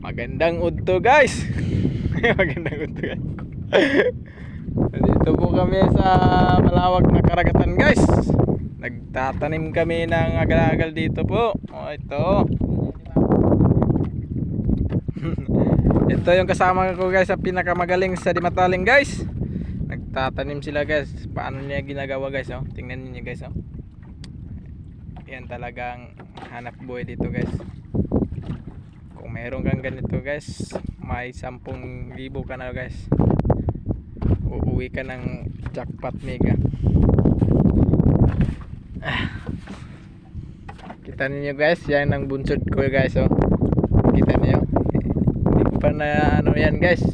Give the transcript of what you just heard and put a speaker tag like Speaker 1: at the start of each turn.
Speaker 1: Magandang udto guys. Magandang udto guys. Dito po kami sa malawak na karagatan guys. Nagtatanim kami ng agal-agal dito po. Oh, ito. Ito yung kasama ko guys sa pinakamagaling sa Dimataling guys. Nagtatanim sila guys. Paano niya ginagawa guys, oh? Tingnan niyo guys, oh. Yan talagang hanap buhay dito guys. Kung mayroon kang ganito guys, may 10,000 ka na guys. Uuwi ka ng jackpot mega. Kita niyo guys, yan ang bunsod ko guys, oh. Kita niyo. Hindi ko pa na ano yan guys.